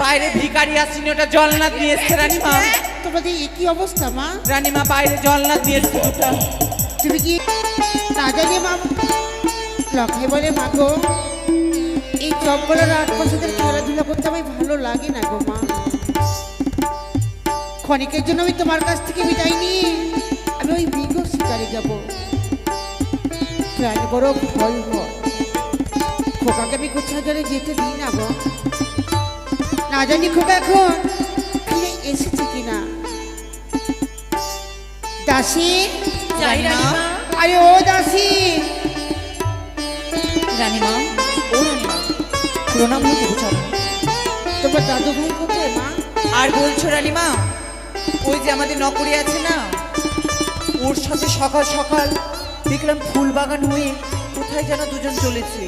বাইরে ভিখারি আসছেন, ওটা জলনাথ নিয়ে এসছে রানীমা। তোমাদের কি অবস্থা মা? রানীমা বাইরে জলনাথ নিয়ে এসছে দুটা। তুমি কি না জানি মা? লক্ষ্মী বলে মা গো, এই চম্পলার 8 বছরের খেলাধুলা করতে আমি ভালো লাগে না গো মা। ক্ষণিকের জন্য আমি তোমার কাছ থেকে বিদায় নিয়ে আমি ওই মৃগ শিকারে যাবো। প্রাণ বড় ভয় হয়, খোকাকে আমি কোথাও জলে যেতে দিই না গো। না জানি খোকা এখন ফিরে এসেছে কিনা। দাসী, আরে ও দাসী। রানীমা, ও রানীমা, প্রণাম হতে চলো। তোমার দাদু ভাই কোথায় মা? আর বলছো রানীমা, ওই যে আমাদের নকরি আছে না, ওর সাথে সকাল সকাল দেখলাম ফুল বাগান হয়ে কোথায় যেন দুজন চলেছে।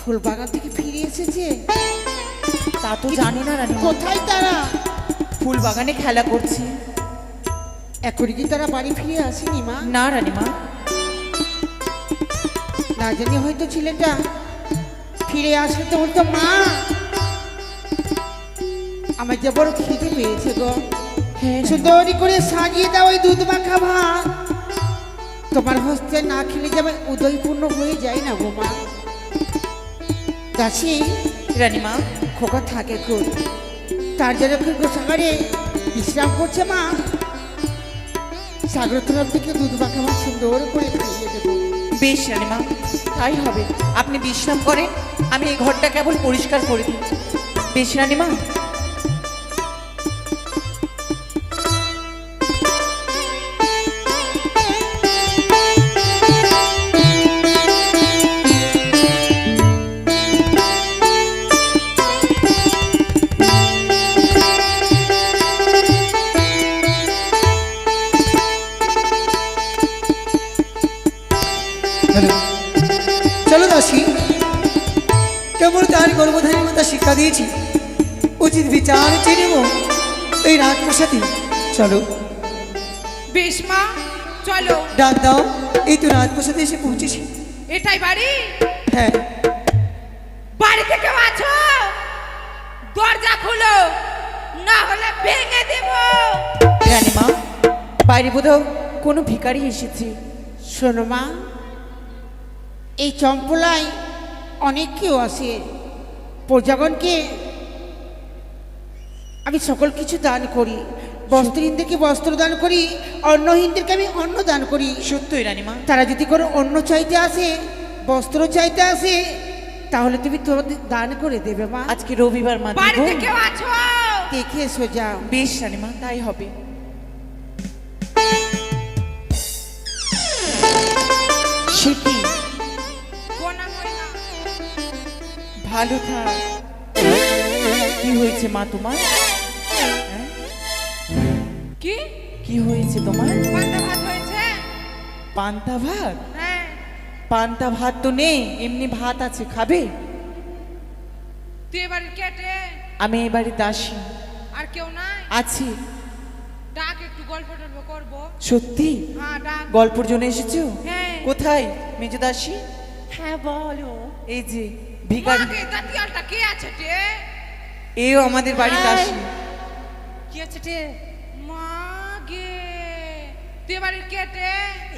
ফুল বাগান থেকে ফিরে এসেছে? তা তো জানি না রানীমা। কোথায় তারা? ফুল বাগানে খেলা করছে। এখনই কি তারা বাড়ি ফিরে আসেনি মা? না রানীমা। না জানি হয়তো ছেলেটা ফিরে আসলে তো বলতো মা আমার যে বড় খিদে পেয়েছে গো, সুন্দরী করে সাজিয়ে দাও ওই দুধ মাখা ভাত। তোমার হস্তে না খেলে যাবে উদয়পূর্ণ হয়ে যায় না গো মা। দাসী, রানীমা, খোকা থাকে খুব, তার জন্য গোসাগারে বিশ্রাম করছে মা। সাগর তরফ থেকে দুধ মাখা ভাত সুন্দর করে খাইয়ে দেবো। বেশ রানীমা, তাই হবে। আপনি বিশ্রাম করেন, আমি এই ঘরটা কেবল পরিষ্কার করে দিই। বেশ রানীমা। চলো দাসী, কেবল তার গর্ভধারী মাতা শিক্ষা দিয়েছি, উচিত বিচার চেয়ে নেব এই রাজপ্রাসাদে। চলো বেশ মা, চলো। ডাক দাও, এই তো রাজপ্রাসাদে এসে পৌঁছেছি। এটাই বাড়ি? হ্যাঁ। বাড়িতে কেউ আছো? দরজা খুলো, না হলে ভেঙে দেব। রানীমা, বাইরে বোধহয় কোনো ভিখারি এসেছে। শোনো মা, এই চম্পলায় অনেক কেউ আসে। প্রজাগণকে আমি সকল কিছু দান করি, বস্ত্রহীনদেরকে বস্ত্র দান করি, অন্নহীনদেরকে আমি অন্ন দান করি। সত্যই রানীমা। তারা যদি কোনো অন্ন চাইতে আসে, বস্ত্র চাইতে আসে, তাহলে তুমি তোমাদের দান করে দেবে মা। আজকে রবিবার মা, বাড়িতে কেউ আছো? দেখে এসো যাও। বেশ রানীমা, তাই হবে। সে কি? কোনা ময়না। ভালো থাক। কি হয়েছে মা তোমার? হ্যাঁ? কি কি হয়েছে তোমার? পান্তা ভাত হয়েছে? পান্তা ভাত? হ্যাঁ। পান্তা ভাত তো নেই, এমনি ভাত আছে, খাবে? তুই এবার কেটে? আমি এবারে দাসী। আর কেউ নাই? আছি। ডাক, একটু গল্প টল্প করবো। সত্যি? হ্যাঁ ডাক। গল্পের জন্য এসেছো? হ্যাঁ। কোথায় মেজ দাসী? হ্যাঁ বলো। এই যে ভিখারি, মাকে দাঁতিয়ালটা কে আছে রে? এও আমাদের বাড়ির দাসী। কি আছে রে? মাগে, তুই এবারে কেটে?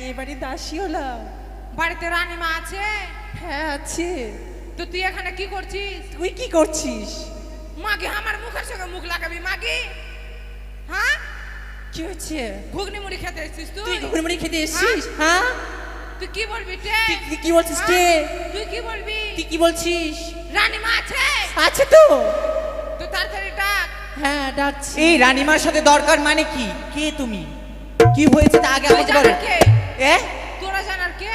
এবারে দাসী হলাম। বাড়িতে রানীমা আছে? হ্যাঁ আছে। তো তুই এখানে কি করছিস? তুই কি করছিস? মাগে, আমার মুখের সঙ্গে মুখ লাগাবি মাগে? হ্যাঁ, কি হয়েছে? ঘুগনি মুড়ি খেতে এসেছিস তুই তুই? ঘুগনি মুড়ি খেতে এসেছিস? হ্যাঁ, তুই কি বলবি রে? তুই কি বলছিস রে? তুই কি বলবি? তুই কি বলছিস? রানীমা আছে? আছে তো। তো তাড়াতাড়ি ডাক। হ্যাঁ ডাকছি। এই রানীমার সাথে দরকার মানে কি? কে তুমি? কি হয়েছে তা আগে তুই আমাকে বলো। জানার কে? এ? তোরা জানার কে?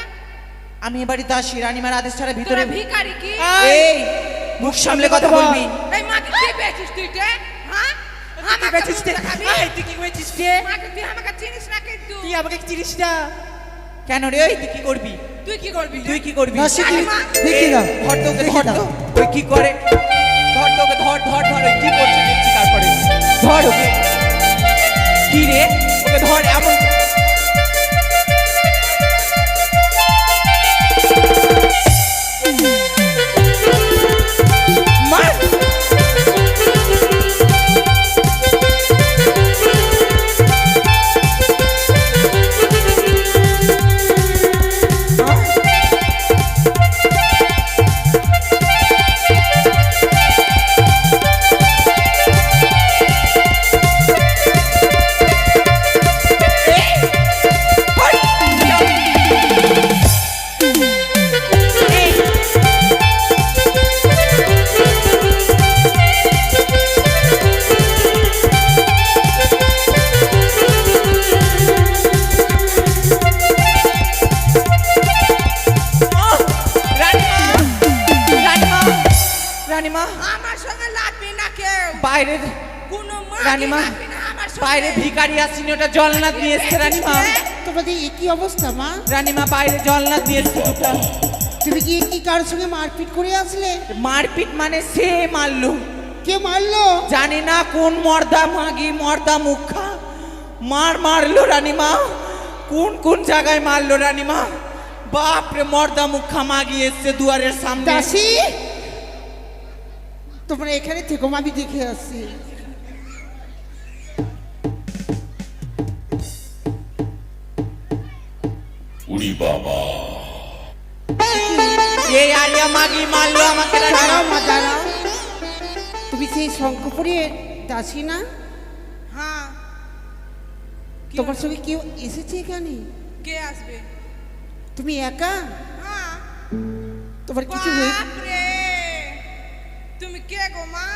আমি এবারে দাসী, রানীমার আদেশ ছাড়া ভিতরে। তোরা ভিখারি কি? এই মুখ সামলে কথা বলবি। এই মাকে কি পেয়েছিস তুই রে? হ্যাঁ, আমাকে পেয়েছিস মুখ রে? দেখাবি? এই, তুই কি হয়েছিস রে? মাকে তুই আমাকে চিনিস না কিন্তু। তুই আমাকে চিনিস না কেন রে? এই তুই কি করবি? তুই কি করবি? তুই কি করবি? দাসী, রানীমা। দেখে দাও, ধর তো ওকে, দেখে ধর তো। দাও। ওই কি করে? ধর তো ওকে, ধর ধর ধর। ওই কি করছে দেখছি তারপরে। ধর ওকে। কি রে? ওকে ধর। এমন মার। বাইরে কোনো রানীমা বাইরে ভিখারি আসেনি, ওটা জলনাথ নিয়ে এসছে রানীমা। তোমাদের একই অবস্থা মা? রানীমা বাইরে জলনাথ নিয়ে এসছে দুটা। তুমি কি কি কারোর সঙ্গে মারপিট করে আসলে? মারপিট মানে সে মারলো, কে মারলো? জানি না কোন মর্দা মাগি মর্দা মুখা মারলো রানীমা। কোন কোন জায়গায় মারলো রানীমা। বাপরে, মর্দা মুখা মাগি এসছে দুয়ারের সামনে। দাসী, তোমরা এখানে থেকো, আমি দেখে আসছি। উড়ি বাবা, এই আরিয়া মাগি মারলো আমাকে দাঁড়াও রানীমা। মা, দাঁড়াও। তুমি সেই শঙ্করপুরের দাসী না? হ্যাঁ। কি তোমার হলো? সঙ্গে কেউ এসেছে এখানে? কে আসবে? তুমি একা? হ্যাঁ। তোমার কিছু হয়ে বাপরে, তুমি কে গো মা?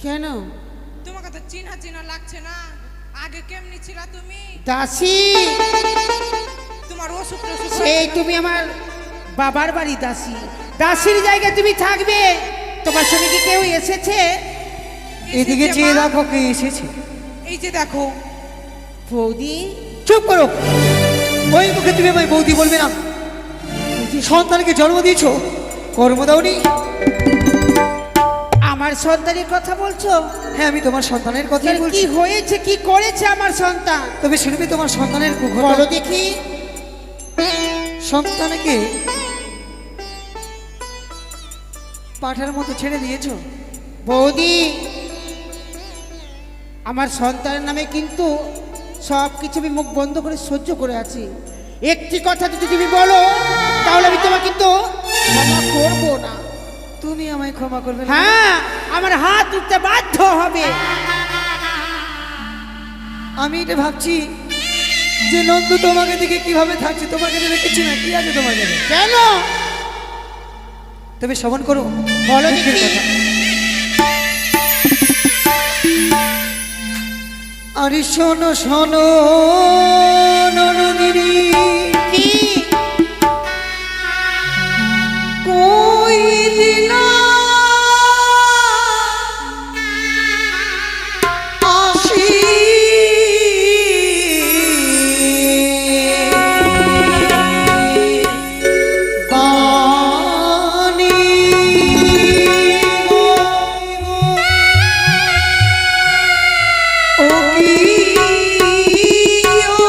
কেন? তোমাকে তো চিনা চিনা লাগছে না। আগে কেমনি ছিলা তুমি? দাসী, তোমার অসুখ টসুখ সেই তুমি আমার বাবার বাড়ি দাসী। দাসীর জায়গায় তুমি থাকবে। তোমার সঙ্গে কি কেউ এসেছে? এদিকে এসেছে চেয়ে মা। দেখো কে এসেছে। এই যে দেখো। বৌদি, চুপ করো, ওই মুখে তুমি আমায় বৌদি বলবে না। সন্তানকে জন্ম দিয়েছো, কর্ম দাওনি। আমার সন্তানের কথা বলছো? হ্যাঁ, আমি তোমার সন্তানের কথাই কি বলছি। হয়েছে, কি করেছে আমার সন্তান? তবে শুনবে তোমার সন্তানের বলো কুঘটনা। দেখি। সন্তানকে পাঠার মতো ছেড়ে দিয়েছো। বৌদি, আমার সন্তানের নামে কিন্তু সব কিছু আমি মুখ বন্ধ করে সহ্য করে আছি। একটি কথা যদি তুমি বলো তাহলে আমি তোমাকে কিন্তু ক্ষমা করবো না। তুমি আমায় ক্ষমা করবে না? হ্যাঁ, আমার হাত উঠতে বাধ্য হবে। আমি এটা ভাবছি যে নন্দু তোমাকে দেখে কিভাবে থাকছে, তোমাকে দেখে কিছু না, কি আছে তোমার কাছে? কেন? তবে শ্রবণ করো, বলো দুঃখের দেখি। কথা। আরে শোনো শোনো নরদিনী, কি? কই দিলা আসি বাণী গো, ও কি ও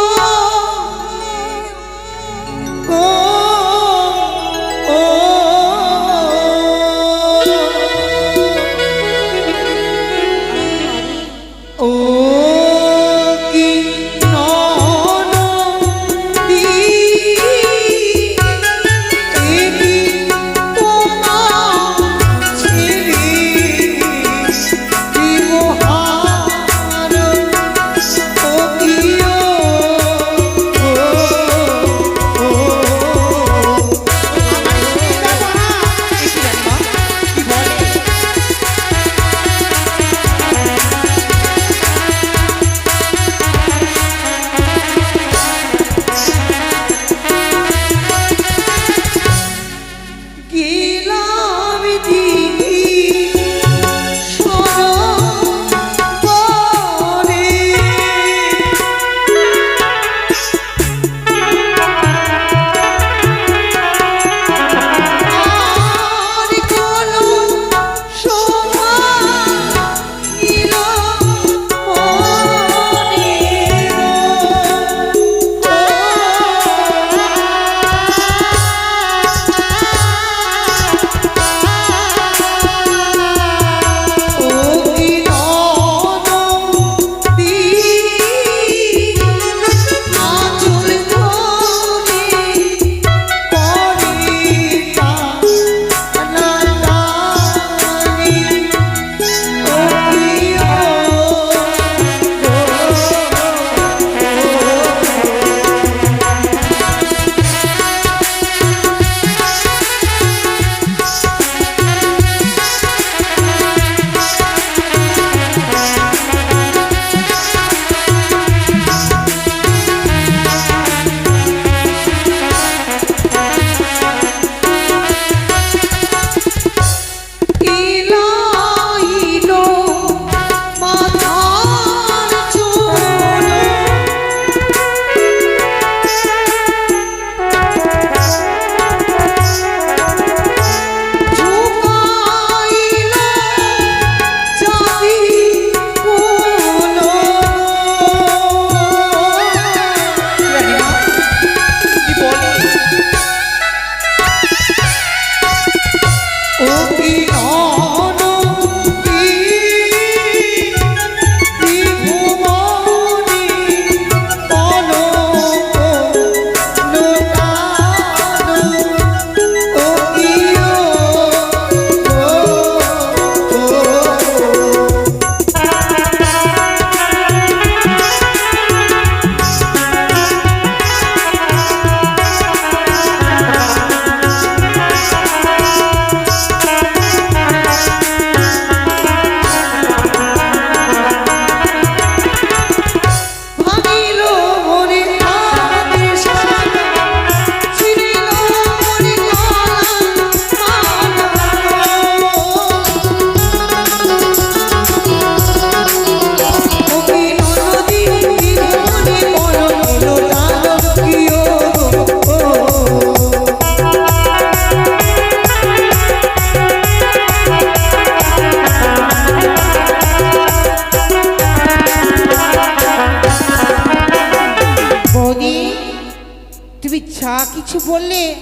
কিছু বললে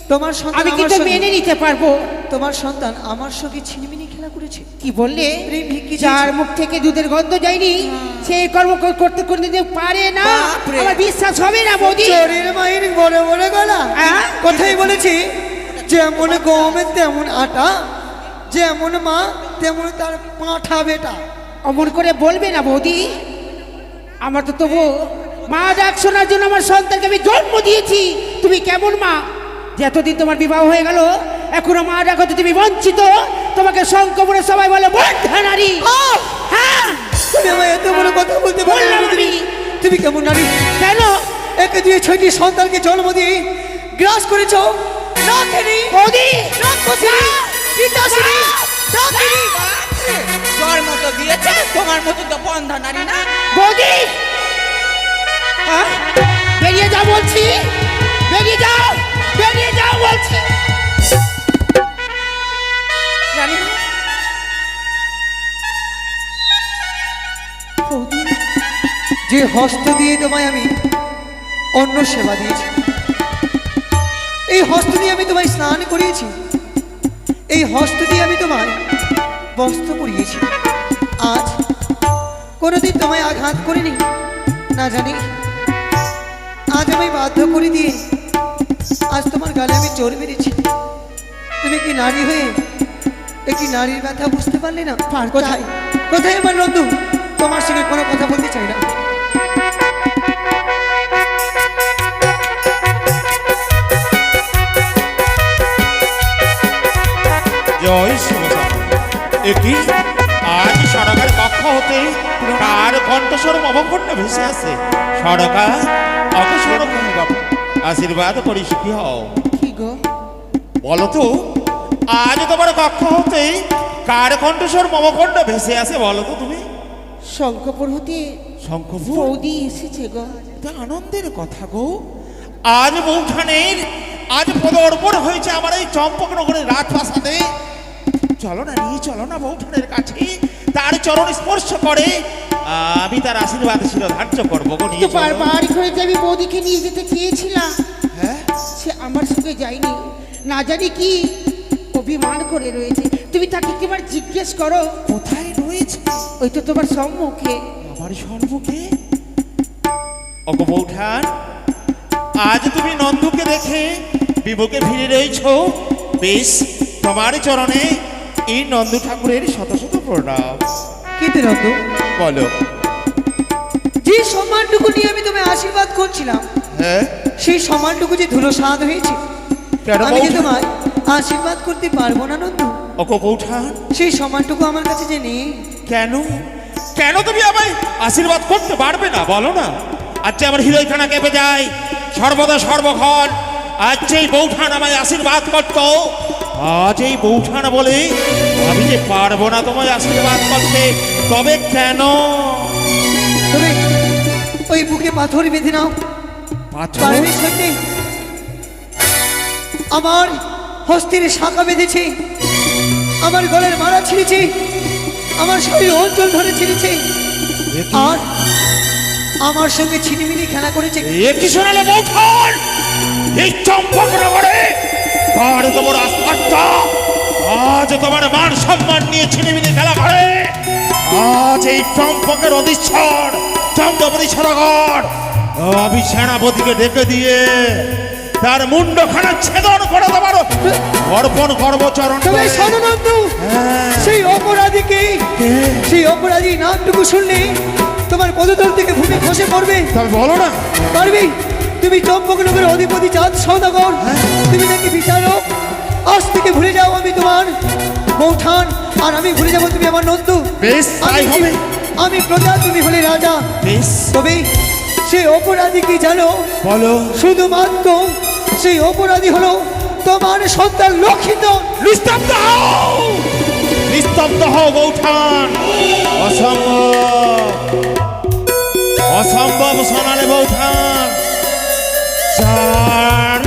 তোমার সন্তান আমি আমার কিন্তু সঙ্গে- মেনে নিতে পারবো। তোমার সন্তান আমার সঙ্গে ছিনিমিনি খেলা করেছে। কি বললে? প্রেম ভিক্ষি যার চেয়েছে। মুখ থেকে দুধের গন্ধ যায়নি সে কর্ম করতে করতে পারে না। বাপরে। আমার বিশ্বাস হবে না বৌদি। চোরের মায়ের বড় বড় গলা। হ্যাঁ? কথাই বলেছি, যেমন গমের তেমন আটা, যেমন মা তেমন তার পাঁঠা বেটা। অমন করে বলবে না বৌদি। আমার তো তবু মা ডাক শোনার জন্য আমার সন্তানকে আমি জন্ম দিয়েছি। তুমি কেমন মা যে এতদিন তোমার বিবাহ হয়ে গেল এখনো মা ডাক হতে তুমি বঞ্চিত? তোমাকে শঙ্কপুরে সবাই বলে বন্ধা নারী। হ্যাঁ, তুমি আমায় এত বড় কথা বলতে পারো না? বললাম আমি। তুমি কেমন নারী? কেন? একে দিয়ে 6টি সন্তানকে জন্ম দিয়ে গ্রাস করেছো। রাখিনি, বৌদি রাক্ষসিনী, পিতাসিনী, ডাকিনী। জ্বর মতো দিয়েছে, তোমার মতো তো বন্ধা নারী না। বৌদি হ্যাঁ? বেরিয়ে যাও বলছি, বেরিয়ে যাও, বেরিয়ে যাও বলছি। রানীমা, বৌদি যে হস্ত দিয়ে তোমায় আমি অন্ন সেবা দিয়েছি, এই হস্ত দিয়ে আমি তোমায় স্নান করিয়েছি, এই হস্ত দিয়ে আমি তোমায় বস্ত্র পরিয়েছি। আজ কোনোদিন তোমায় আঘাত করিনি না জানি, আজ আমি বাধ্য করে দিয়ে আজ তোমার গালে আমি চোর মেরেছি। তুমি কি নারী হয়ে একটি নারীর ব্যথা বুঝতে পারলে না? কোথায় কোথায় আমার নন্দু? তোমার সঙ্গে কোনো কথা বলতে চাই না। জয় শিবসাম। একই আজ সরকার কক্ষ হতে কার কণ্ঠস্বর অবকণ্ঠ ভেসে আসে। সরকার অকস্মাৎ বাবু আশীর্বাদ করি সুখী হও। কি গো? বলো তো আজ তোমার কক্ষ হতে কার কণ্ঠস্বর অবকণ্ঠ ভেসে আসে বলো তো তুমি? শঙ্করপুর হতে শঙ্করপুর? বৌদি এসেছে গো। এটা আনন্দের কথা গো। আজ বৌঠানের আজ পদার্পণ হয়েছে আমার এই চম্পকনগরের রাজপ্রাসাদে। চলো না, নিয়ে চলো না বৌঠানের কাছে, তার চরণ স্পর্শ করে আমি তার আশীর্বাদ শিরোধার্য করবো গো। নিয়ে তো চলো। বারবার করে যে আমি বৌদিকে নিয়ে যেতে চেয়েছিলাম, হ্যাঁ, সে আমার সঙ্গে যায়নি। না জানি কি অভিমান করে রয়েছে। তুমি তাকে একবার জিজ্ঞেস করো। কোথায় রয়েছে? ওই তো তোমার সম্মুখে। আমার সম্মুখে? ওগো বৌঠান, আজ তুমি নন্দুকে দেখে বিমুখে ভিড়ে রয়েছ। বেশ, তোমার চরণে এই নন্দু ঠাকুরের শত শত প্রণাম। কিন্তু নন্দু, বলো। যে সম্মানটুকু নিয়ে আমি তোমায় আশীর্বাদ করছিলাম, হ্যাঁ, সেই সম্মানটুকু যে ধুলোসাৎ হয়েছে, কেন আমি যে বৌঠান? তোমায় আশীর্বাদ করতে পারবো না নন্দু। ওগো বৌঠান, সেই সম্মানটুকু আমার কাছে যে নেই। কেন কেন তুমি আমায় আশীর্বাদ করতে পারবে না বলো না? আজ যে আমার হৃদয়খানা কেঁপে যায় সর্বদা সর্বক্ষণ। আজ যেই বৌঠান আমায় আশীর্বাদ করত, আজ এই বৌঠান বলে আমি যে পারবো না তোমায় আশীর্বাদ করতে। তবে কেন? তবে ওই বুকে পাথর বেঁধে নাও। পাথর? পারবে সত্যি? আমার হস্তের শাখা বেঁধেছে, আমার গলার মালা ছিঁড়েছে, আমার শরীর অঞ্চল ধরে ছিঁড়েছে, আর আমার সঙ্গে ছিনিমিনি খেলা করেছে। এ কি শোনালে বৌঠান? এই চম্পকনগরে আর তোমার আস্থাটা আজ তোমার মান সম্মান নিয়ে ছিনিমিনি খেলা করে। আজ এই চম্পকের অধীশ্বর চন্দ্রপতি সরকার আমি সেনাপতিকে ডেকে দিয়ে তার মুন্ডখানা ছেদন করে দেবার অর্পণ কর্মচরণ। তবে শোনো নন্দু, সেই অপরাধীকে, সেই অপরাধী নামটুকু শুনলে তোমার পদতল থেকে ভূমি খসে পড়বে। তবে বলো না। পারবি? তুমি চম্পকনগরের অধিপতি চাঁদ সওদাগর, তুমি নাকি বিচারক। আজ থেকে ভুলে যাও আমি তোমার বৌঠান, আর আমি ভুলে যাবো তুমি আমার নন্দু। বেশ, তাই হবে। আমি প্রজা, তুমি হলে রাজা। বেশ, তবে সেই অপরাধী কি জানো? বলো। শুধুমাত্র সেই অপরাধী হলো তোমার সন্তান লক্ষিত। নিস্তব্ধ হও, নিস্তব্ধ হও বৌঠান। অসম্ভব, অসম্ভব শোনালে বৌঠান। যার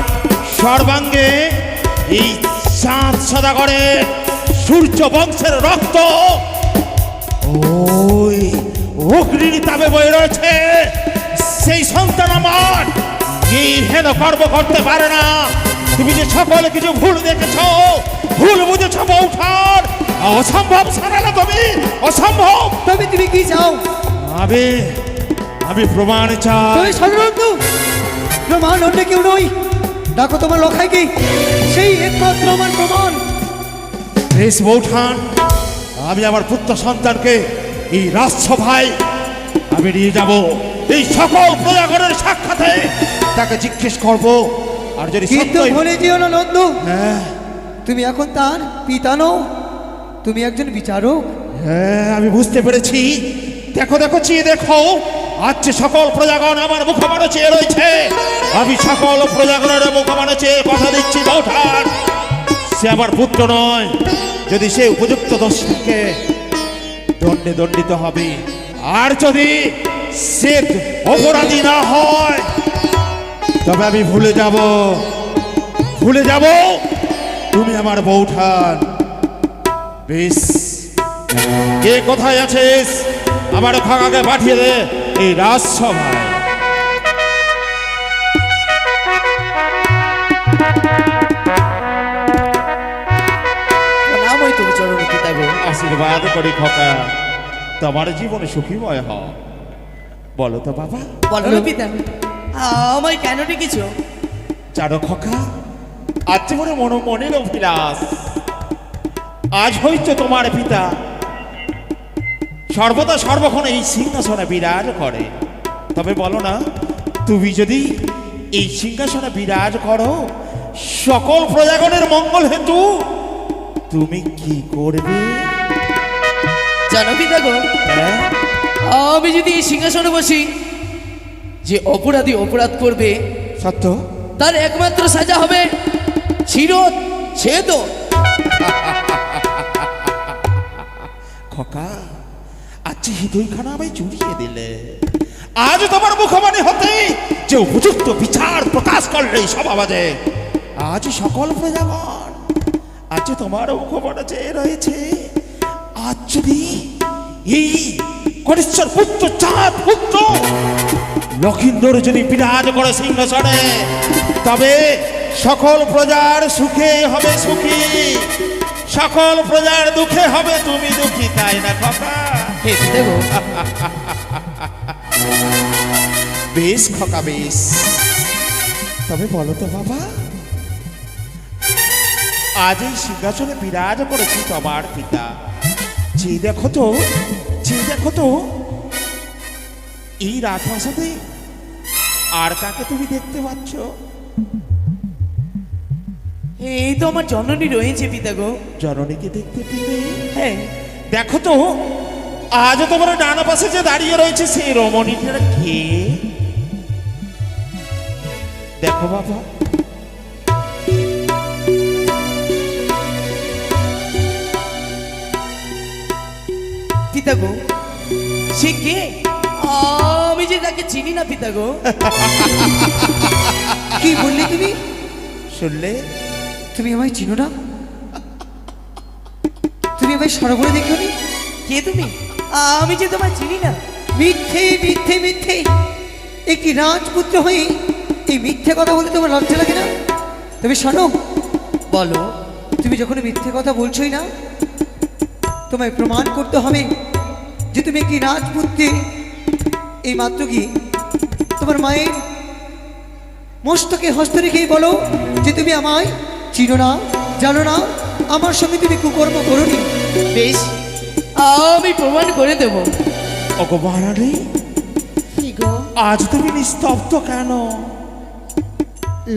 সর্বাঙ্গে এই চাঁদ সদাগরের সূর্য বংশের রক্ত ওই অগ্নির তাপে বয়ে রয়েছে, সেই সন্তান আমার এই হেন কর্ম করতে পারে না। তুমি যে সকল কিছু ভুল দেখেছ, ভুল বুঝেছ বৌঠান, অসম্ভব সারালে তুমি, অসম্ভব। তবে তুমি কি চাও? আমি আমি প্রমাণ তুমি চাই। সাধারণত প্রমাণ অন্য কেউ নই, ডাকো তোমার লখাইকে, সেই একমাত্র আমার প্রমাণ। বেশ বৌঠান, আমি আমার পুত্র সন্তানকে এই রাজসভায় আমি নিয়ে যাব, এই সকল প্রজাগণের সাক্ষাতে তাকে জিজ্ঞেস করব। আর যদি কিন্তু সত্যই ভুলে যেও না নন্দ, হ্যাঁ তুমি এখন তার পিতা নও, তুমি একজন বিচারক। হ্যাঁ আমি বুঝতে পেরেছি। দেখো দেখো, চেয়ে দেখো, আজ যে সকল প্রজাগণ আমার মুখপানে চেয়ে রয়েছে, আমি সকল প্রজাগণের মুখপানে চেয়ে কথা দিচ্ছি বৌঠান, সে আমার পুত্র নয়। যদি সে উপযুক্ত দোষ থাকে দণ্ডে দণ্ডিত হবে, আর যদি সে অপরাধী না হয় তবে আমি ভুলে যাব তুমি আমার বৌঠান। বেশ, কে কোথায় আছিস? আমার খাগাকে পাঠিয়ে দে এই রাজসভায়। নাম ওই তুমি চরণ পিতা গো। আশীর্বাদ করি খোকা, তোমার জীবনে সুখীময় হ। বলো তো বাবা। বলো পিতা, আমায় কেন ডেকেছো? জানো খোকা, আজ জীবনে মনের অভিলাষ, আজ হইছে তোমার পিতা সর্বদা সর্বক্ষণ এই সিংহাসনে বিরাজ করে। তবে বলো না, তুমি যদি এই সিংহাসনে বিরাজ করো সকল প্রজাগণের মঙ্গল হেতু, তুমি কি করবে? জানো পিতা গো, হ্যাঁ? আমি যদি এই সিংহাসনে বসি, যে অপরাধী অপরাধ করবে সত্য? তার একমাত্র সাজা হবে ছেদ। খোকা, আজ হৃদয়খানা আমায় জুড়িয়ে দিলে। আজ তোমার মুখবাণী হতে যে উপযুক্ত বিচার প্রকাশ করলে সমাজে, আজ সকল প্রজাগণ আজ তোমার মুখবাণী চেয়ে রয়েছে। আজ যদি এই করেশ্বর পুত্র চাঁদ পুত্র লক্ষিন্দর যদি বিরাজ করে সিংহাসনে, তবে সকল প্রজার সুখে হবে সুখী, সকল প্রজার দুঃখে হবে তুমি দুঃখী, তাই না খোকা? হে পিতা গো, বেশ খোকা বেশ। তবে বলো তো বাবা, আজ এই সিংহাসনে বিরাজ করেছি তোমার পিতা, যে দেখো তো এই রাজপ্রাসাদে আর কাকে তুমি দেখতে পাচ্ছ? এই তো আমার জননী রয়েছে পিতা গো। জননীকে দেখতে পেলে? হ্যাঁ, দেখো তো, আজ তোমার ডান পাশে যে দাঁড়িয়ে রয়েছে সেই রমণীটা কে? দেখো বাবা। পিতা গো, সে কে? আমি যে তাকে চিনি না পিতা গো। কি বললে তুমি? শুনলে? তুমি আমায় চিনো না? তুমি আমায় সরবরে দেখোনি? কে তুমি? আমি যে তোমায় চিনি না। মিথ্যে মিথ্যে মিথ্যে, একটি রাজপুত্র হয়ে এই মিথ্যে কথা বলতে তোমার লজ্জা লাগে না? তবে শোনো, বলো। তুমি যখন মিথ্যে কথা বলছোই না, তোমায় প্রমাণ করতে হবে যে তুমি একটি রাজপুত্রে। এই মাত্র কি তোমার মায়ের মস্তকে হস্ত রেখেই বলো যে তুমি আমায় চিনো না, জানো না, আমার সঙ্গে তুমি কুকর্ম করোনি। বেশ, আমি প্রমাণ করে দেব। ওগো মহারানী, কি গো আজ তুমি নিস্তব্ধ কেন?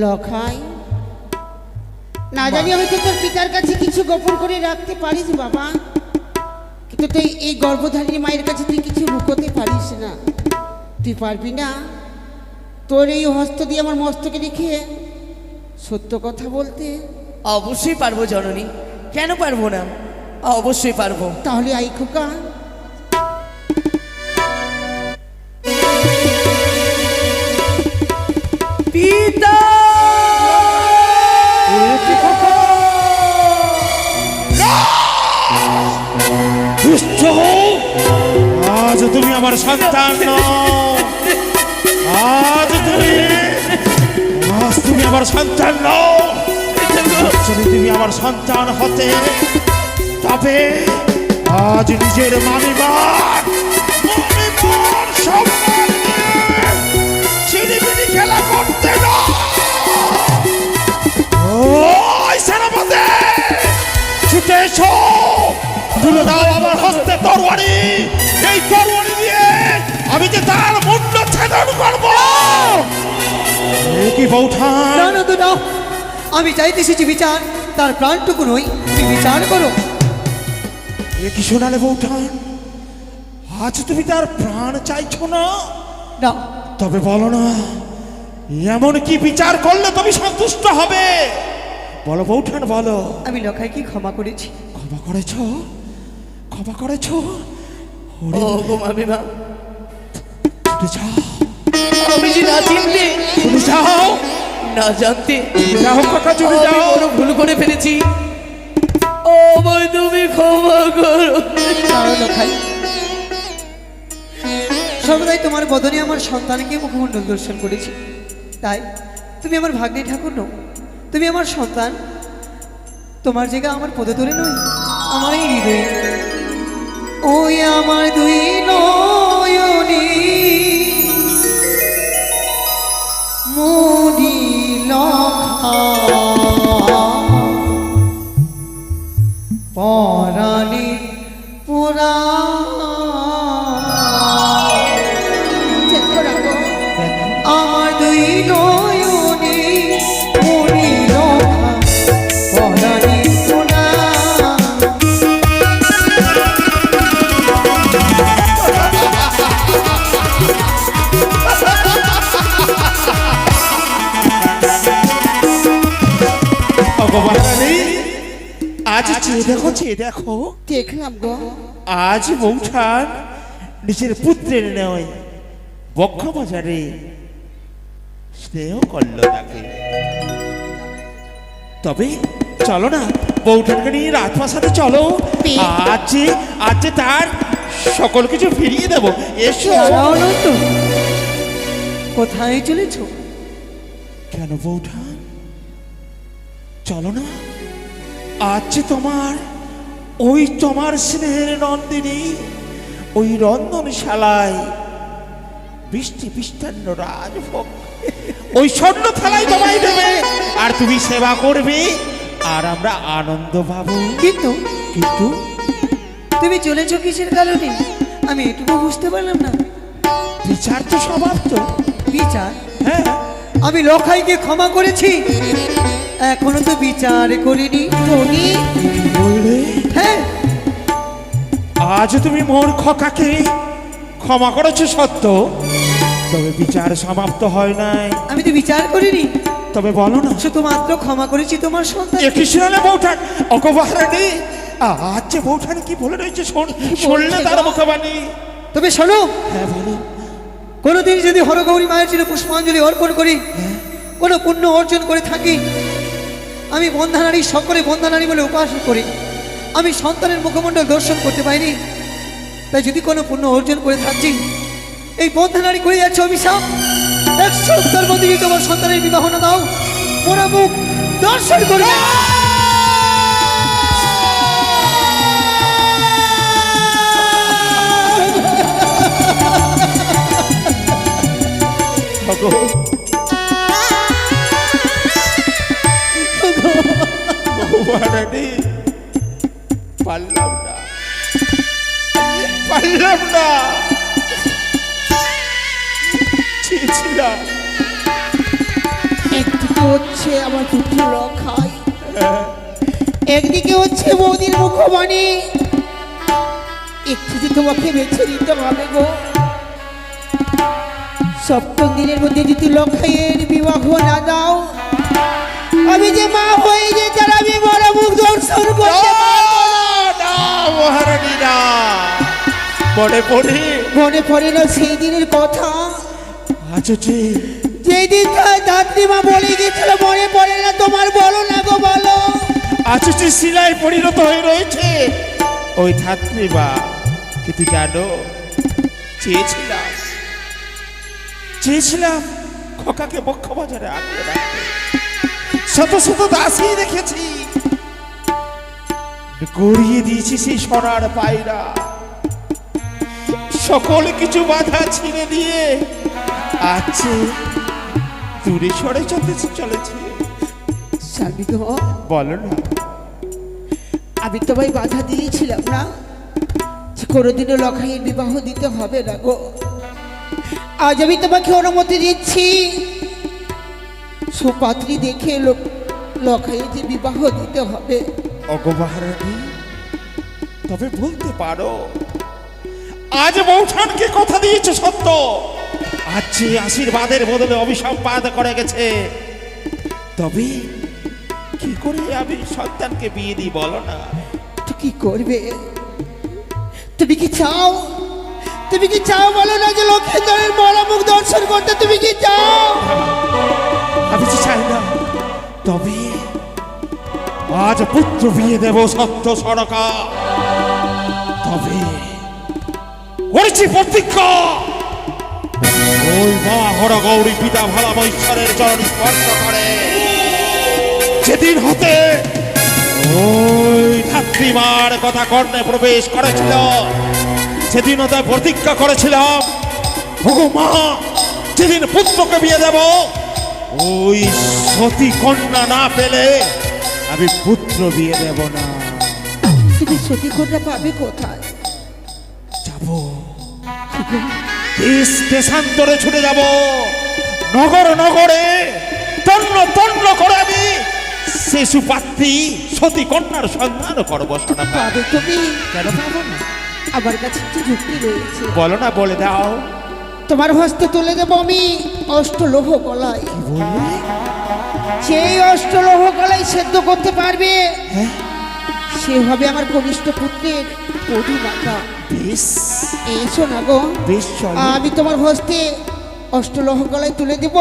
লখাই, না জানি আমি তো তোর পিতার কাছে কিছু গোপন করে রাখতে পারিস বাবা, কিন্তু তুই এই গর্ভধারিণী মায়ের কাছে তুই কিছু লুকোতে পারিস না। তুই পারবি না তোর এই হস্ত দিয়ে আমার মস্তকে রেখে সত্য কথা বলতে? অবশ্যই পারবো জননী, কেন পারবো না? অবশ্যই পারবো। তাহলে আই খোকা। পিতা! দুষ্ট! আজ তুমি আমার সন্তান নও, আজ তুমি আমার সন্তান নও, যদি তুমি আমার সন্তান হতে, তবে আজ নিজের মামিমার সম্মান নিয়ে ছিনিমিনি খেলা করতে না। ওই সেনাপতি, ছুটে এসো, তুলে দাও আমার হস্তে তরবারি। এই তরবারি দিয়ে আমি যে তার মুন্ড ছেদন করব। কি বৌঠান, না না তো না, আমি চাইতেছি যে বিচার, তার প্রাণটুকু নই, তুমি বিচার করো। এ কি শোনালে বৌঠান, আজ তুমি তার প্রাণ চাইছো না? না, তবে বলো না, এমন কি বিচার করলে তুমি সন্তুষ্ট হবে? বলো বৌঠান, বলো। আমি লখাইকে ক্ষমা করেছি। ক্ষমা করেছ? ক্ষমা করেছ? ও গো মামিমা, ছুটে যাও, আমি যে না চিনতে ছুটে যাও, না জানতে যাও কাকা, ছুটে আমি যাও। বড় ভুল করে ফেলেছি। ও ভাই, তুমি ক্ষমা করো। কারণ লখাই, সর্বদাই তোমার বদনে আমার সন্তানকে মুখমণ্ডল দর্শন করেছি, তাই তুমি আমার ভাগ্নে ঠাকুর নও, তুমি আমার সন্তান। তোমার জায়গা আমার পদতলে নয়, আমার এই হৃদয়ে। ওই আমার দুই নয়নে মনি লখা পরাণে পুরা আমার দুই নয়নে মনি লখা পরাণে পুরা। ভগবানী, আজ চেয়ে দেখো, চেয়ে দেখো, দেখলাম গো, আজ বৌঠান নিজের পুত্রের নয় বক্ষ বাজারে স্নেহ করলো তাকে। তবে চলো না, বৌঠানকে নিয়ে রাজপ্রাসাদে চলো। আজ তার সকল কিছু ফিরিয়ে দেব। এসো। দাঁড়াও না তো, কোথায় চলেছ? কেন বৌঠান, চলো না, আজ তোমার ওই তোমার স্নেহের নন্দিনী, ওই রন্ধনশালায় বৃষ্টি বৃষ্টান্ন রাজভোগ, ওই স্বর্ণ থালায় তোমায় দেবে, আর তুমি সেবা করবে, আর আমরা আনন্দ পাবো। কিন্তু কিন্তু তুমি চলেছ কিসের কারণে আমি এটুকু বুঝতে পারলাম না। বিচার তো সমাপ্ত। বিচার? হ্যাঁ, আমি লখাইকে ক্ষমা করেছি, এখনো তো বিচার করিনি। টনি, বললে হ্যাঁ, আজ তুমি মোর খোকাকে ক্ষমা করেছো সত্য, তবে বিচার সমাপ্ত হয় নাই। আমি তো বিচার করিনি, তবে বলো না, শুধুমাত্র ক্ষমা করেছি তোমার সন্তান। এ কি শুনালে বৌঠান? অকবাহারানি, আজ যে বৌঠান কি বলে রয়েছে শুনলে তার মুখবাণী। তবে শোনো, হ্যাঁ বলো। কোনোদিন যদি হরগৌরী মায়ের জন্য পুষ্পাঞ্জলি অর্পণ করি, কোনো পুণ্য অর্জন করে থাকি, আমি বন্ধানারী, সকলে বন্ধানারী বলে উপাসনা করি, আমি সন্তানের মুখমণ্ডল দর্শন করতে পাইনি, তাই যদি কোনো পুণ্য অর্জন করে থাকছি, এই বন্ধানারী করে যাচ্ছে অভিশাপ। 1 সপ্তাহের মধ্যে যদি তোমার সন্তানের বিবাহ না দাও, ওরা মুখ দর্শন করবে। ভগবানী, পারলাম না, পারলাম না, চেয়েছিলাম। একদিকে হচ্ছে আমার পুত্র লখাই, একদিকে হচ্ছে বৌদির মুখবাণী, একটু যে তোমাকে বেছে নিতে হবে গো। সপ্তম দিনের মধ্যে যদি লখাইয়ের বিবাহ না দাও, আমি যে মা হয়ে যে তার আমি বড় মুখ দর্শন করতে পারবো না। মহারানী না, মনে পড়ে না সেই দিনের কথা, আচ্ছা যেই দিন তার ধাত্রীমা বলে গেছিল, মনে পড়ে না তোমার? বলো না গো, বলো। আচ্ছা শিলায় পরিণত হয়ে রয়েছে ওই ধাত্রীমা। কিন্তু জানো, চেয়েছিলাম খোকাকে বক্ষ বাজারে আনতে রাখতে, শত শত দাসী দেখেছি, গড়িয়ে দিয়েছি সেই সোনার পায়রা, সকল কিছু বাধা ছিঁড়ে দিয়ে আছে দূরে সরে চলেছে। স্বামী গো, বলো না। আমি তোমায় বাধা দিয়েছিলাম না যে কোনোদিনও লখাইয়ের বিবাহ দিতে হবে না গো। আজ আমি তোমাকে অনুমতি দিচ্ছি, সুপাত্রী দেখে লখাইয়ের যে বিবাহ দিতে হবে। ওগো মহারানী, তবে বলতে পারো আজ বৌঠানকে কথা দিয়েছে সত্য, আজ যে আশীর্বাদের বদলে অভিশাপ বাদ করে গেছে, তবে কি করে আমি সন্তানকে বিয়ে দিই বলো না। তো কি করবে? তুমি কি চাও, তুমি কি চাও বলো না যে লক্ষেন্দ্রের মরা মুখ দর্শন করতে? তুমি কি চাও? আমি তো চাই না, তবে আজ পুত্র বিয়ে দেব সত্য সরকা, তবে করেছি প্রতিজ্ঞা, ওই মা হর গৌরী পিতা ভালা ঈশ্বরের চরণ স্পর্শ করে যেদিন হতে ওই ধাত্রীমার কথা কর্ণে প্রবেশ করেছিল, সেদিন হতে প্রতিজ্ঞা করেছিলাম, ওগো মা, যেদিন পুত্রকে বিয়ে দেব ওই সতী কন্যা না পেলে আমি পুত্র বিয়ে দেব না। তুমি সতী কন্যা পাবে কোথায়? যাব দেশ দেশান্তরে ছুটে যাব, নগর নগরে তন্ন তন্ন করে আমি সে সুপাত্রী সতী কন্যার সন্ধান করবো। শোনা পাবে তুমি? কেন পাবো না? আমার কাছে একটি যুক্তি রয়েছে। বলো না, বলে দাও। তোমার হস্তে তুলে দেবো আমি অষ্টলোহ কলাই। কি বললে? সেই অষ্টলোহ কলাই সেদ্ধ করতে পারবে সে হবে আমার কনিষ্ঠ পুত্রের পরিমাতা। বেশ এসো না গো, বেশ, চলো। আমি তোমার হস্তে অষ্টলোহ কলাই তুলে দেব,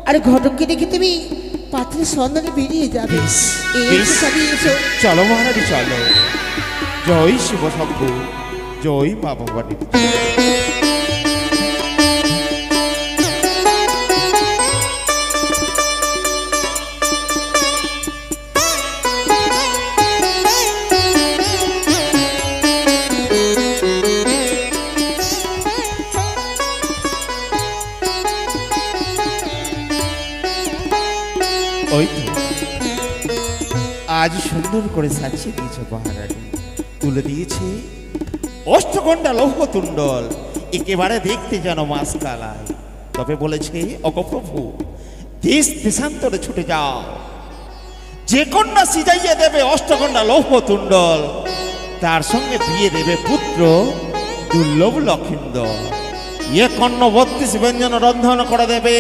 আর ঘটককে দেখে তুমি পাত্রের সন্ধানে বেরিয়ে যাবে। বেশ, এসো বেশ। স্বামী, এসো। চলো মহারানী, চলো। জয় শিব শম্ভু, জয় মা ভবানী। ওই তো আজ সুন্দর করে সাজিয়ে দিয়েছে মহারানী, তুলে দিয়েছে অষ্টকন্ডা লৌহ তুণ্ডল, একেবারে দেখতে যেন মাছ কালায়। তবে বলেছে, ওগো প্রভু, দেশ দেশান্তরে ছুটে যাও, যে কন্যা সিজাইয়ে দেবে অষ্টকন্ডা লৌহ তুণ্ডল, তার সঙ্গে বিয়ে দেবে পুত্র দুর্লভ লক্ষিন্দর। এ কর্ণ 32 ব্যঞ্জন রন্ধন করে দেবে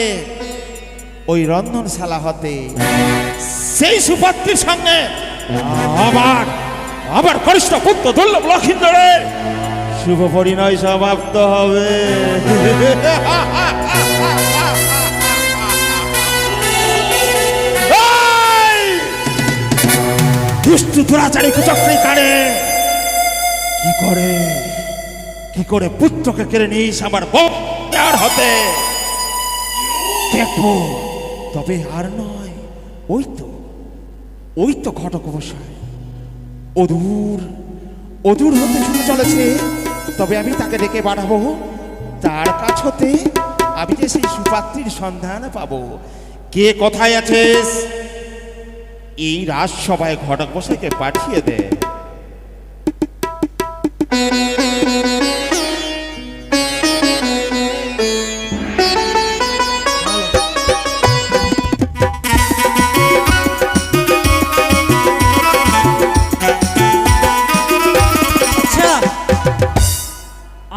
ওই রন্ধনশালা হতে, সেই সুপাত্রীর সঙ্গে আবার আবার কনিষ্ঠ পুত্র দুর্লভ লক্ষিন্দরের শুভ পরিণয় সমাপ্ত হবে। দুষ্টু দুরাচারী কুচক্রী কানে কি করে পুত্রকে কেড়ে নিস আমার বউর হতে দেখবো। তবে আর নয়, ওই তো ঘটক মশাই অদূর হতে ছুটে চলেছে। তবে আমি তাকে ডেকে পাঠাবো, তার কাছ হতে আমি যে সেই সুপাত্রীর সন্ধান পাবো। কে কোথায় আছিস? এই রাজসভায় ঘটক মশাইকে পাঠিয়ে দে।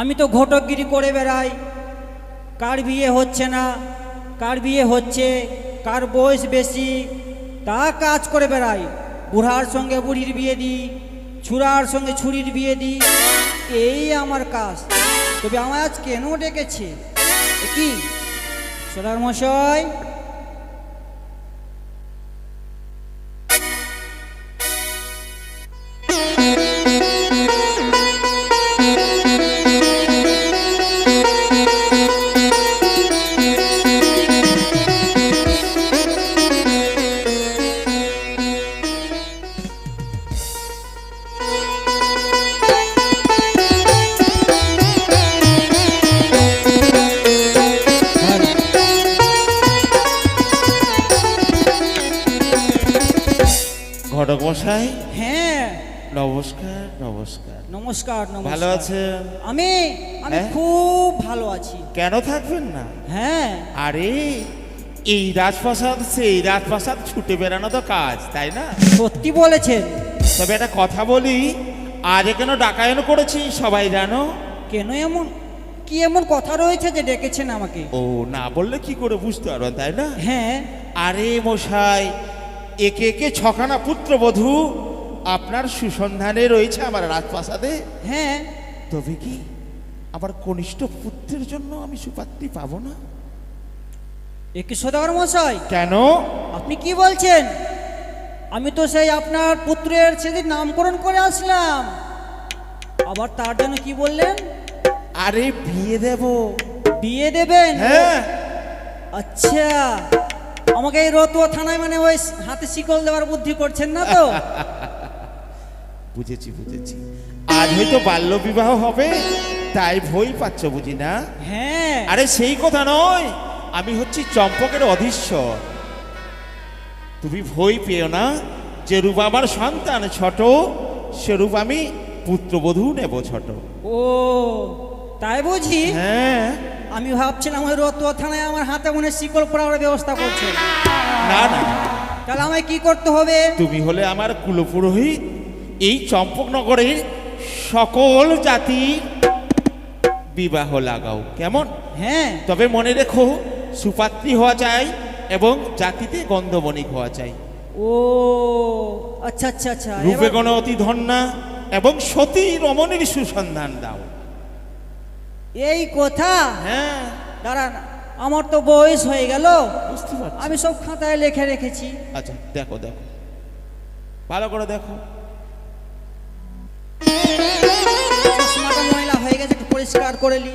আমি তো ঘটকগিরি করে বেড়াই, কার বিয়ে হচ্ছে না, কার বিয়ে হচ্ছে, কার বয়স বেশি, তা কাজ করে বেড়াই। বুড়ার সঙ্গে বুড়ির বিয়ে দিই, ছুরার সঙ্গে ছুরির বিয়ে দিই, এই আমার কাজ। তবে আমায় আজ কেন ডেকেছে? কি সদার মশাই? ঘটক মশাই হ্যাঁ নমস্কার নমস্কার। নমস্কার নমস্কার। ভালো আছেন? আমি হ্যাঁ? খুব ভালো আছি। কেন থাকবেন না? হ্যাঁ আরে এই রাজপ্রাসাদ সেই রাজপ্রাসাদ ছুটে বেড়ানো তো কাজ, তাই না? সত্যি বলেছেন। তবে একটা কথা বলি, আজ কেন ডাকায়ন করেছি সবাই জানো? কেন এমন কি এমন কথা রয়েছে যে ডেকেছেন আমাকে? ও না বললে কি করে বুঝতে পারবেন, তাই না? হ্যাঁ আরে মশাই, একে একে ছখানা পুত্রবধূ আপনার সুসন্ধানে রয়েছে আমার রাজপ্রাসাদে। হ্যাঁ তবে কি আমার কনিষ্ঠ পুত্রের জন্য আমি সুপাত্রী পাবো না? একে সদাগর মশাই, কেন? আপনি কি বলছেন? আমি তো সেই আপনার পুত্রের সেদিন নামকরণ করে আসলাম, আবার তার জন্য কি বললেন? আরে বিয়ে দেব। বিয়ে দেবেন? হ্যাঁ। আচ্ছা, আমাকে এই রতুয়া থানায় মানে ওই হাতে শিকল দেওয়ার বুদ্ধি করছেন না তো? বুঝেছি বুঝেছি, আজ হয়তো বাল্য বিবাহ হবে তাই ভয় পাচ্ছ বুঝি না? হ্যাঁ। আরে সেই কথা নয়, আমি হচ্ছি চম্পকের অধীশ্বর। তুমি ভয় পেও না, যেরূপ আমার সন্তান ছোট সেরূপ আমি পুত্রবধূ নেব ছোট। ও তাই বুঝি? হ্যাঁ। আমি ভাবছিলাম ওই রতুয়া থানায় আমার হাতে মনে হয় শিকল পরাবার ব্যবস্থা করছে। না না, তাহলে আমায় কি করতে হবে? তুমি হলে আমার কুলপুরোহিত। এই চম্পকনগরের সকল জাতি বিবাহ লাগাও, কেমন? হ্যাঁ। তবে মনে রেখো, সুপাত্রী হওয়া চাই এবং জাতিতে গন্ধবণিক হওয়া চাই। ও আচ্ছা আচ্ছা আচ্ছা। রূপে এবার- গণ অতি ধন্যা এবং সতী রমণীর সুসন্ধান দাও। এই কথা? হ্যাঁ, দাঁড়ান, আমার তো বয়স হয়ে গেল, বুঝতে পারছি। আমি সব খাতায় লিখে রেখেছি। আচ্ছা দেখো দেখো, ভালো করে দেখো। চশমাটা ময়লা হয়ে গেছে, একটু পরিষ্কার করে নি।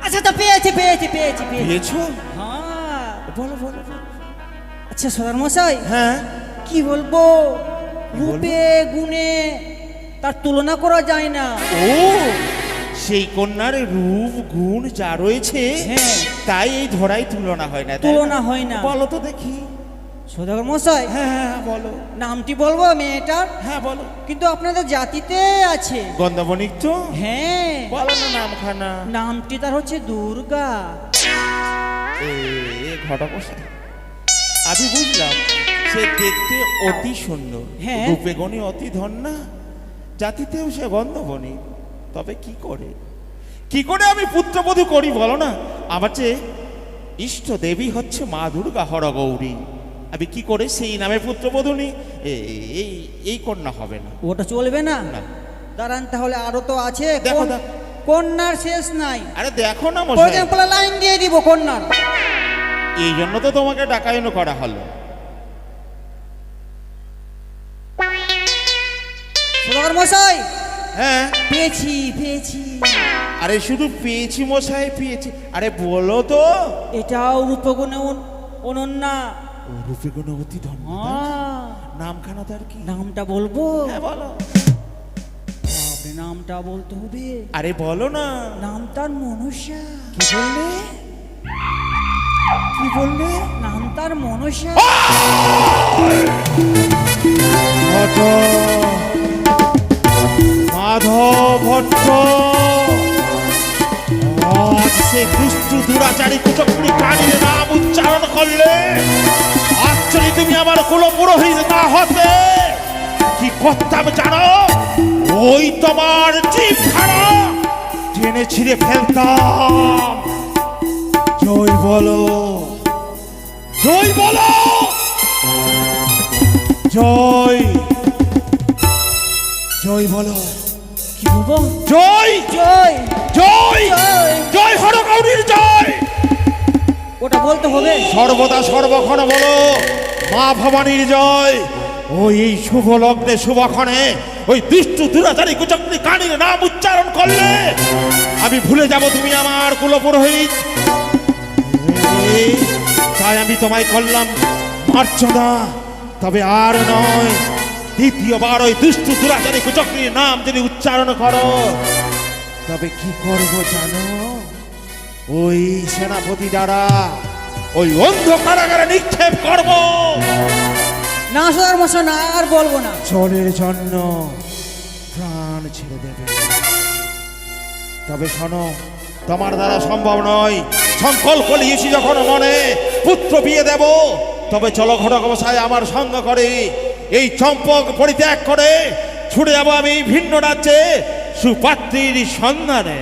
আচ্ছা তো পেয়েছি পেয়েছি পেয়েছি পেয়েছি। পেয়েছো? হ্যাঁ। বলো বলো বলো। আচ্ছা সদার মশাই, হ্যাঁ, কি বলবো, রূপে গুণে তার তুলনা করা যায় না। ও সেই কন্যার রূপ গুণ যা রয়েছে, হ্যাঁ। তাই এই ধরাই তুলনা হয় না, তাই না? তুলনা হয় না। বলো তো দেখি। সদাগর মশাই, হ্যাঁ হ্যাঁ হ্যাঁ, বলো। নামটি বলবো মেয়েটার? হ্যাঁ বলো। কিন্তু আপনাদের জাতিতে আছে। গন্ধবণিক তো? হ্যাঁ। বলো না নামখানা। নামটি তার হচ্ছে দুর্গা। এ ঘটক মশাই, আমি বুঝলাম সে দেখতে অতি সুন্দর, হ্যাঁ। রূপে গুণে অতি ধন্যা, জাতিতেও সে গন্ধবণী। তবে কি করে আমি পুত্রবধূ করি বলো না? আমার যে ইষ্ট দেবী হচ্ছে মা দুর্গা হরগৌরী, আমি কি করে সেই নামে পুত্রবধূ নি? এই কন্যা হবে না। ওটা চলবে না? না। দাঁড়ান, তাহলে আরো তো আছে। দেখো, দেখো। কন্যার শেষ নাই। আরে দেখো না মশাই, প্রয়োজন লাইন দিয়ে দিব কন্যার। এই জন্য তো তোমাকে ডাকায়ন করা হলো। সদাগর মশাই, হ্যাঁ। পেয়েছি পেয়েছি। আরে শুধু পেয়েছি মশাই, পেয়েছি। আরে বলো তো। এটাও রূপগুণে অনন্যা। ও রূপে গুণে অতি ধন্য। হ্যাঁ। নামখানা তার কি? নামটা বলবো? হ্যাঁ বলো। বাপরে, নামটা বলতে হবে। আরে বলো না। নাম তার মনসা। কি বললে? কি বললে? নাম তার মনসা। মাধব ভট্ট, আজ সে দুষ্টু দুরাচারী কুচক্রী প্রাণীর নাম উচ্চারণ করলে, আশ্চর্য তুমি আমার কুলপুরোহিত না হতে কি করতাম জানো? ওই তোমার জিভখানা টেনে ছিঁড়ে ফেলতাম। জয় বলো, জয় বলো, জয় জয় বলো। কি বলবো? জয় জয় জয় জয়। জয় হরগৌরীর জয়। ওটা বলতে হবে। সর্বদা সর্বক্ষণ বলো মা ভবানীর জয়। ওই এই শুভ লগ্নে শুভক্ষণে ওই দুষ্টু দুরাচারী কুচক্রী কানির নাম উচ্চারণ করলে আমি ভুলে যাব তুমি আমার কুলপুরোহিত। তাই আমি তোমায় করলাম মার্জনা, তবে আর নয়। দ্বিতীয়বার ওই দুষ্ট দুরাচারী কুচক্রীর নাম যদি উচ্চারণ করো, তবে কি করব জানো? ওই সেনাপতি দ্বারা ওই অন্ধ কারাগারে নিক্ষেপ করব। না সদর মশাই, না আর বলবো না। জলের জন্য প্রাণ ছেড়ে দেবে। তবে শোনো, তোমার দ্বারা সম্ভব নয়। সংকল্প নিয়েছি যখন মনে পুত্র বিয়ে দেব, তবে চলো ঘটক মশাই আমার সঙ্গ করে এই চম্পক পরিত্যাগ করে ছুটে যাবো আমি ভিন্ন রাজ্যে সুপাত্রীর সন্ধানে।